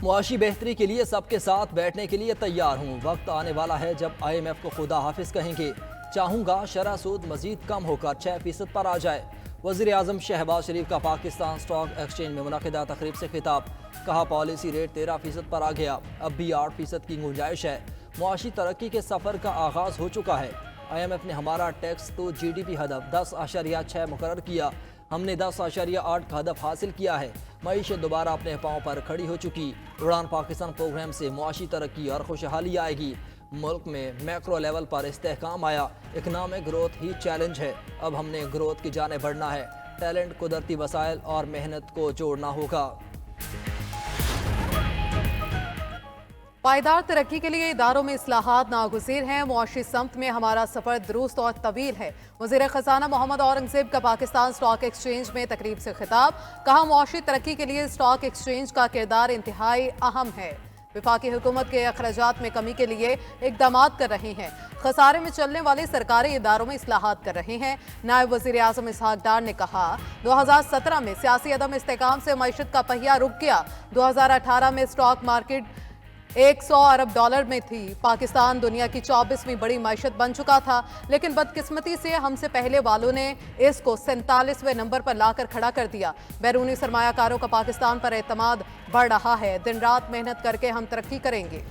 मुआशी बेहतरी के लिए सबके साथ बैठने के लिए तैयार हूँ। वक्त आने वाला है जब IMF को खुदा हाफिज कहेंगे। चाहूँगा शरह सूद मजीद कम होकर 6% पर आ जाए। वज़ीर आज़म शहबाज शरीफ का पाकिस्तान स्टॉक एक्सचेंज में मुनक़िदा तकरीब से खिताब। कहा पॉलिसी रेट 13% पर आ गया, अब भी 8% की गुंजाइश है। मुआशी तरक्की के सफ़र का आगाज़ हो चुका है। IMF ने हमारा टैक्स तो GDP हदफ 10.6 मुकर्रर किया, हमने 10.8 का हदफ हासिल किया है। मईशत दोबारा अपने पाँव पर खड़ी हो चुकी। उड़ान पाकिस्तान प्रोग्राम से मुआशी तरक्की और खुशहाली आएगी। मुल्क में मैक्रो लेवल पर इस्तेहकाम आया। इकनॉमिक ग्रोथ ही चैलेंज है, अब हमने ग्रोथ की जाने बढ़ना है। टैलेंट, कुदरती वसाइल और मेहनत को जोड़ना होगा। पायदार तरक्की के लिए इदारों में इस्लाहात नागुज़ीर हैं। मुआशी समत में हमारा सफ़र दुरुस्त और तवील है। वज़ीर ख़ज़ाना मोहम्मद औरंगज़ेब का पाकिस्तान स्टॉक एक्सचेंज में तकरीब से खिताब। कहा मुआशी तरक्की के लिए स्टॉक एक्सचेंज का किरदार इंतहाई अहम है। वफाकी हुकूमत के अखराजात में कमी के लिए इक़दाम कर रहे हैं। खसारे में चलने वाले सरकारी इदारों में इस्लाहात कर रहे हैं। नायब वज़ीर आज़म इसहाक डार ने कहा 2017 में सियासी अदम इस्तेहकाम से मईशत का पहिया रुक गया। 2018 में स्टॉक मार्केट 100 अरब डॉलर में थी। पाकिस्तान दुनिया की 24वीं बड़ी मईशत बन चुका था, लेकिन बदकिस्मती से हमसे पहले वालों ने इसको 47वें नंबर पर लाकर खड़ा कर दिया। बैरूनी सरमायाकारों का पाकिस्तान पर एतमाद बढ़ रहा है। दिन रात मेहनत करके हम तरक्की करेंगे।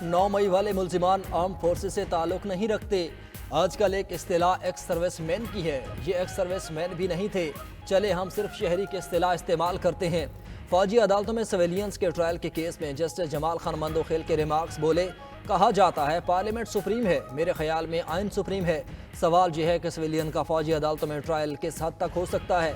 9 मई वाले मुल्जिमान आर्म फोर्सेस से ताल्लुक नहीं रखते। आजकल एक इस्तिलाह एक्स सर्विसमैन की है। ये एक्स सर्विसमैन भी नहीं थे, चले हम सिर्फ शहरी की इस्तिलाह इस्तेमाल करते हैं। फौजी अदालतों में सिविलियंस के ट्रायल के केस में जस्टिस जमाल खान मंदोखेल के रिमार्क्स बोले। कहा जाता है पार्लियामेंट सुप्रीम है, मेरे ख्याल में आइन सुप्रीम है। सवाल यह है कि सिविलियन का फौजी अदालतों में ट्रायल किस हद तक हो सकता है।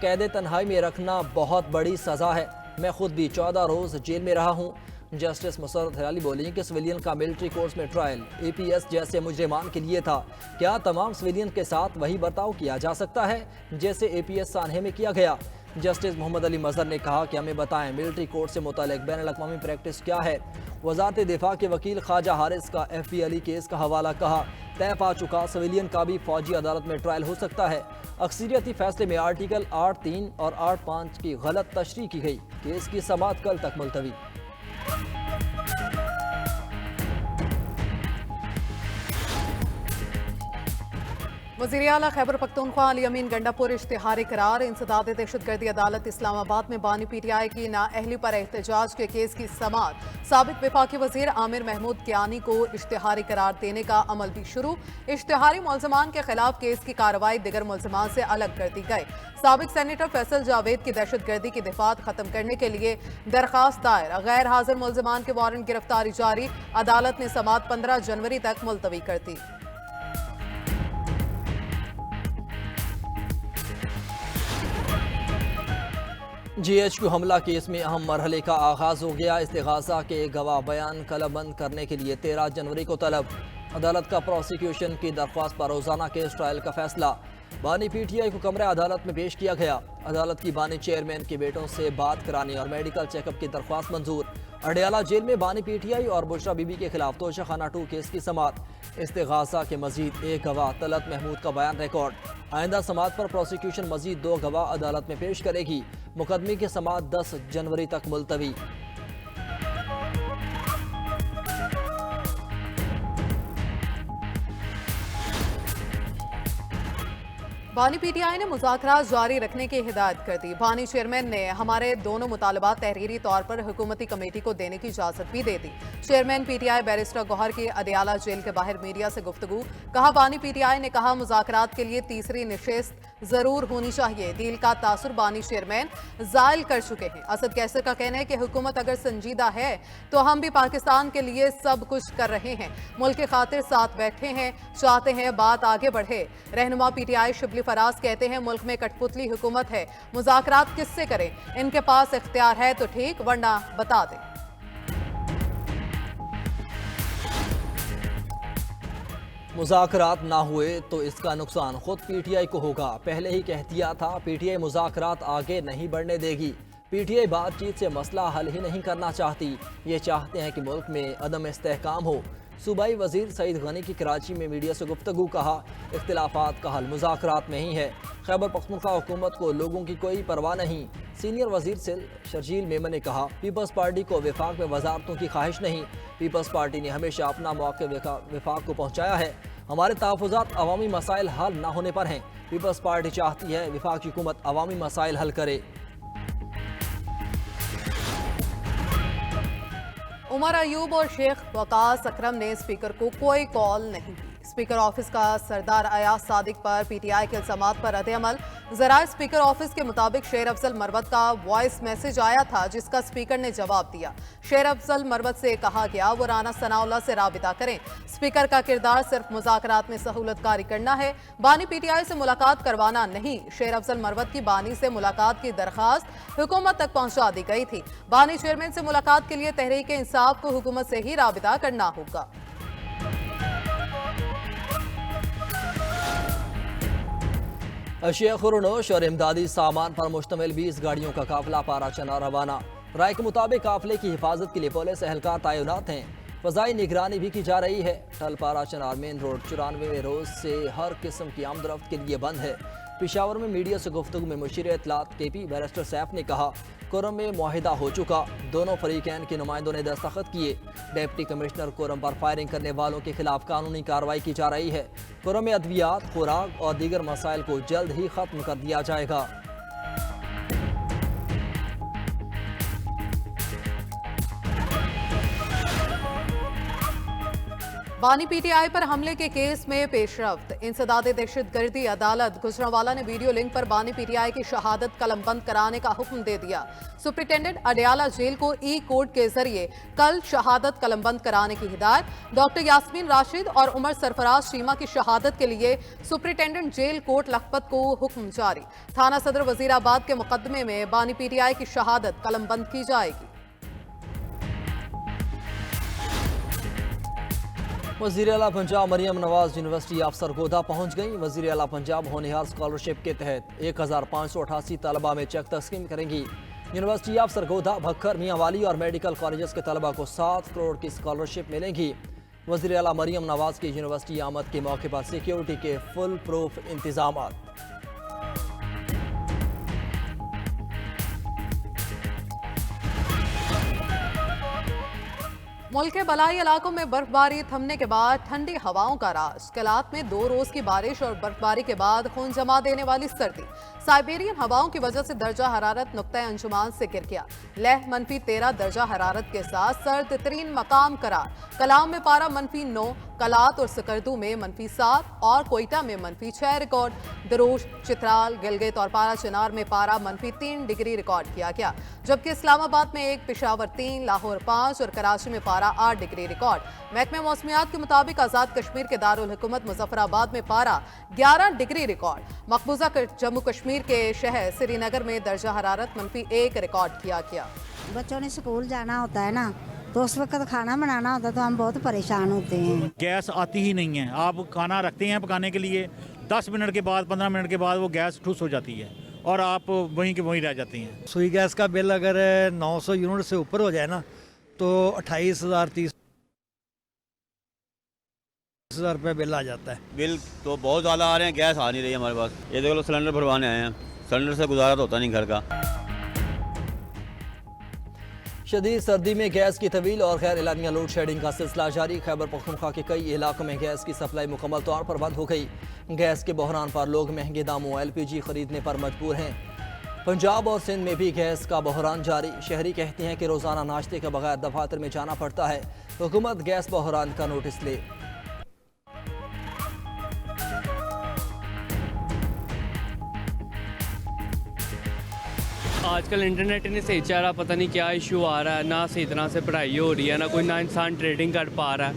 कैद तन्हाई में रखना बहुत बड़ी सज़ा है। मैं खुद भी 14 रोज़ जेल में रहा हूँ। जस्टिस मुसर्रत हिलाली बोली कि सिविलियन का मिलिट्री कोर्स में ट्रायल APS जैसे मुजरिमान के लिए था। क्या तमाम सिविलियन के साथ वही बर्ताव किया जा सकता है जैसे APS सानहे में किया गया। जस्टिस मोहम्मद अली मजहर ने कहा कि हमें बताएं मिलिट्री कोर्ट से मुतालिक बैनुल-अक़वामी प्रैक्टिस क्या है। वज़ारत दिफा के वकील ख्वाजा हारिस का FP अली केस का हवाला। कहा तय पा चुका सिविलियन का भी फौजी अदालत में ट्रायल हो सकता है। अक्सरियती फैसले में आर्टिकल 8(3) और 8(5) की गलत तशरीह की गई। केस की समाअत कल तक मुलतवी। वज़ीर आला खैबर पख्तूनख्वा अली अमीन गंडापुर इश्तिहारी करार। इंसदाद दहशतगर्दी अदालत इस्लामाबाद में बानी PTI की नाअहली पर एहतजाज के केस की समाअत। साबिक वफाकी वज़ीर आमिर महमूद कियानी को इश्तिहारी करार देने का अमल भी शुरू। इश्तिहारी मुल्ज़िमान के खिलाफ केस की कार्रवाई दिगर मुल्ज़िमान से अलग कर दी गई। साबिक सेनेटर फैसल जावेद की दहशतगर्दी की दिफात खत्म करने के लिए दरखास्त दायर। गैर हाजिर मुल्ज़िमान के वारंट गिरफ्तारी जारी। अदालत ने समाअत 15 जनवरी तक मुलतवी कर दी। GHQ हमला केस में अहम मरहले का आगाज हो गया। इस्तिगासा के गवाह बयान कलमबंद करने के लिए 13 जनवरी को तलब। अदालत का प्रोसिक्यूशन की दरख्वास्त पर रोजाना केस ट्रायल का फैसला। बानी PTI को कमरे अदालत में पेश किया गया। अदालत की बानी चेयरमैन के बेटों से बात कराने और मेडिकल चेकअप की दरख्वास्त मंजूर। अडियाला जेल में बानी PTI और बुशरा बीबी के खिलाफ तोशाखाना 2 केस की समाअत। इस्तिगासा के मजीद एक गवाह तलत महमूद का बयान रिकॉर्ड। आइंदा समाअत पर प्रोसिक्यूशन मजीद 2 गवाह अदालत में पेश करेगी। मुकदमे की समाअत 10 जनवरी तक मुलतवी। बानी PTI ने मुज़ाकरात जारी रखने की हिदायत कर दी। बानी चेयरमैन ने हमारे दोनों मुतालबात तहरीरी तौर पर हुकूमती कमेटी को देने की इजाज़त भी दे दी। चेयरमैन PTI बैरिस्टर गौहर की अदियाला जेल के बाहर मीडिया से गुफ्तगू। कहा बानी PTI ने कहा मुज़ाकरात के लिए तीसरी नशिस्त जरूर होनी चाहिए। डील का तासुर बानी चेयरमैन जायल कर चुके हैं। असद कैसर का कहना है कि हुकूमत अगर संजीदा है तो हम भी पाकिस्तान के लिए सब कुछ कर रहे हैं। मुल्क की खातिर साथ बैठे हैं, चाहते हैं बात आगे बढ़े। रहनुमा PTI शिबली फराज कहते हैं मुल्क में कठपुतली हुकूमत है, मुज़ाकरात किससे करें। इनके पास इख्तियार है तो ठीक, वरना बता दें। मुज़ाकरात ना हुए तो इसका नुकसान खुद PTI को होगा। पहले ही कह दिया था PTI मुज़ाकरात आगे नहीं बढ़ने देगी। PTI बातचीत से मसला हल ही नहीं करना चाहती। ये चाहते हैं कि मुल्क में अदम इस्तेहकाम हो। सूबाई वजीर सईद गनी की कराची में मीडिया से गुफ्तगू, कहा इख्तिलाफात का हल मुज़ाकरात में ही है। खैबर पख्तूनख्वा हुकूमत को लोगों की कोई परवाह नहीं। सीनियर वजीर सिल शर्जील मेमन ने कहा पीपल्स पार्टी को विफाक में वजारतों की ख्वाहिश नहीं। पीपल्स पार्टी ने हमेशा अपना मौके विफाक को पहुँचाया है। हमारे तहफ़्फ़ुज़ात अवामी मसाइल हल न होने पर हैं। पीपल्स पार्टी चाहती है विफाक की हुकूमत अवामी मसाइल हल करे। उमर अयूब और शेख वकास अकरम ने स्पीकर को कोई कॉल नहीं की। स्पीकर ऑफिस का सरदार अयाज सादिक पर पीटीआई के इल्जामात पर रद्द-ए-अमल। ज़राए स्पीकर ऑफिस के मुताबिक शेर अफजल मरवत का वॉइस मैसेज आया था जिसका स्पीकर ने जवाब दिया। शेर अफजल मरवत से कहा गया वो राना सनाउल्लाह से राबिता करें। स्पीकर का किरदार सिर्फ मुज़ाकरात में सहूलतकारी करना है, बानी पीटीआई से मुलाकात करवाना नहीं। शेर अफजल मरवत की बानी से मुलाकात की दरखास्त हुकूमत तक पहुंचा दी गई थी। बानी चेयरमैन से मुलाकात के लिए तहरीक इंसाफ को हुकूमत से ही राबिता करना होगा। अशिया खुरनोश और इमदादी सामान पर मुश्तमिल 20 गाड़ियों का काफिला पारा चना रवाना। राय के मुताबिक काफिले की हिफाजत के लिए पुलिस एहलकार तैनात हैं। फजाई निगरानी भी की जा रही है। टल पारा चनार मेन रोड 94वें रोज से हर किस्म की आमदरफ्त के लिए बंद है। पिशावर में मीडिया से गुफ्तगू में मुशीर इत्तलात केपी बैरिस्टर सैफ ने कहा कोरम में मुआहिदा हो चुका, दोनों फरीकैन के नुमाइंदों ने दस्तखत किए। डिप्टी कमिश्नर कोरम पर फायरिंग करने वालों के खिलाफ कानूनी कार्रवाई की जा रही है। कोरम में अद्वियात, खुराक और दीगर मसाइल को जल्द ही खत्म कर दिया जाएगा। बानी पीटीआई पर हमले के केस में पेशरफ्त। इंसदाद दहशतगर्दी अदालत गुजरांवाला ने वीडियो लिंक पर बानी पीटीआई की शहादत कलमबंद कराने का हुक्म दे दिया। सुप्रिंटेंडेंट अडयाला जेल को ई कोर्ट के जरिए कल शहादत कलमबंद कराने की हिदायत। डॉक्टर यास्मीन राशिद और उमर सरफराज शीमा की शहादत के लिए सुप्रिंटेंडेंट जेल कोर्ट लखपत को हुक्म जारी। थाना सदर वजीराबाद के मुकदमे में बानी पीटीआई की शहादत कलमबंद की जाएगी। वज़ीर आला पंजाब मरियम नवाज यूनिवर्सिटी ऑफ सरगोधा पहुँच गई। वज़ीर आला पंजाब होनहार स्कॉलरशिप के तहत 1588 तलबा में चेक तस्कीम करेंगी। यूनिवर्सिटी ऑफ सरगोधा, भक्खर, मियांवाली और मेडिकल कॉलेजेस के तलबा को 7 करोड़ की स्कॉलरशिप मिलेंगी। वज़ीर आला मरियम नवाज की यूनिवर्सिटी आमद के मौके पर सिक्योरिटी के फुल प्रूफ इंतजाम। मुल्क के बलाई इलाकों में बर्फबारी थमने के बाद ठंडी हवाओं का राज। कलात में 2 रोज की बारिश और बर्फबारी के बाद खून जमा देने वाली सर्दी। साइबेरियन हवाओं की वजह से दर्जा हरारत नुक्ता अंजुमान से गिर गया। लेह -13 दर्जा हरारत के साथ सर्द तरीन मकाम करार। कलाम में पारा -9, कलात और सकरदू में -7 और कोयटा में -6 रिकॉर्ड। दरोश, चित्राल, गिलगित और पारा चिनार में पारा -3 डिग्री रिकॉर्ड किया गया, जबकि इस्लामाबाद में 1, पेशावर 3, लाहौर 5 और कराची में पारा 8 डिग्री रिकॉर्ड। महकमे मौसमियात के मुताबिक आजाद कश्मीर के दारुल हुकूमत मुजफ्फराबाद में पारा 11 डिग्री रिकॉर्ड। मकबूजा जम्मू कश्मीर के शहर श्रीनगर में दर्जा हरारत -1 रिकॉर्ड किया गया। बच्चों ने स्कूल जाना होता है ना, तो उस वक्त खाना बनाना होता है तो हम बहुत परेशान होते हैं। गैस आती ही नहीं है। आप खाना रखते हैं पकाने के लिए, 10 मिनट के बाद 15 मिनट के बाद वो गैस ठुस हो जाती है और आप वहीं के वहीं रह जाती हैं। सुई गैस का बिल अगर 900 यूनिट से ऊपर हो जाए ना तो 28,000 30,000 रुपये बिल आ जाता है। बिल तो बहुत ज़्यादा आ रहे हैं, गैस आ नहीं रही है हमारे पास। ये देखो सिलेंडर भरवाने आए हैं, सिलेंडर से गुजारा तो होता नहीं घर का। शदीद सर्दी में गैस की तवील और गैर एलानिया लोड शेडिंग का सिलसिला जारी। खैबर पख्तूनख्वा के कई इलाकों में गैस की सप्लाई मुकम्मल तौर पर बंद हो गई। गैस के बहरान पर लोग महंगे दामों LPG खरीदने पर मजबूर हैं। पंजाब और सिंध में भी गैस का बहरान जारी। शहरी कहते हैं कि रोज़ाना नाश्ते के बगैर दफातर में जाना पड़ता है। हुकूमत गैस बहरान का नोटिस ले। आजकल इंटरनेट ही नहीं सही चल रहा, पता नहीं क्या इशू आ रहा है। ना सही तरह से पढ़ाई हो रही है, ना इंसान ट्रेडिंग कर पा रहा है,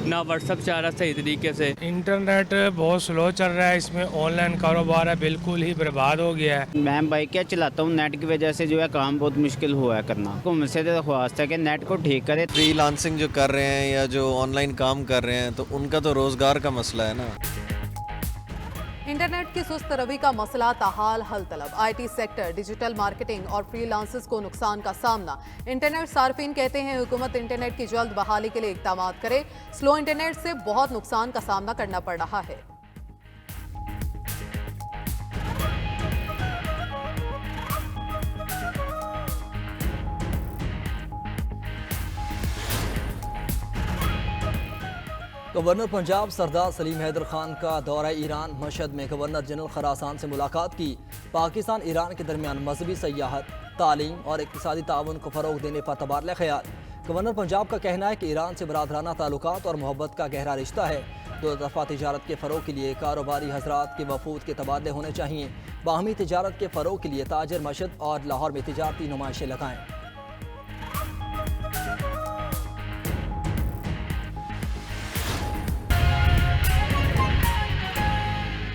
ना व्हाट्सअप चल रहा सही तरीके से। इंटरनेट बहुत स्लो चल रहा है, इसमें ऑनलाइन कारोबार है बिल्कुल ही बर्बाद हो गया है। मैं बाइक क्या चलाता हूँ, नेट की वजह से जो है काम बहुत मुश्किल हुआ है करना। हुकूमत से दरख्वास्त है कि नेट को ठीक करे। फ्रीलांसिंग जो कर रहे हैं या जो ऑनलाइन काम कर रहे हैं तो उनका तो रोज़गार का मसला है ना। इंटरनेट की सुस्त रवि का मसला ताहाल हल तलब। आईटी सेक्टर, डिजिटल मार्केटिंग और फ्रीलांसर्स को नुकसान का सामना। इंटरनेट सार्फिन कहते हैं हुकूमत इंटरनेट की जल्द बहाली के लिए इक़दाम करे। स्लो इंटरनेट से बहुत नुकसान का सामना करना पड़ रहा है। गवर्नर पंजाब सरदार सलीम हैदर खान का दौरा ईरान। मशहद में गवर्नर जनरल खरासान से मुलाकात की। पाकिस्तान ईरान के दरमियान मजहबी सयाहत, तालीम और इक़्तिसादी ताउन को फ़रोग़ देने पर तबादला ख्याल। गवर्नर पंजाब का कहना है कि ईरान से बरादराना ताल्लुकात और मोहब्बत का गहरा रिश्ता है। दो तरफ़ा तिजारत के फ़रोग़ के लिए कारोबारी हज़रात के वफूद के तबादले होने चाहिए। बाहमी तिजारत के फ़रोग़ के लिए ताजर मशहद और लाहौर में तिजारती नुमाइशें लगाएँ।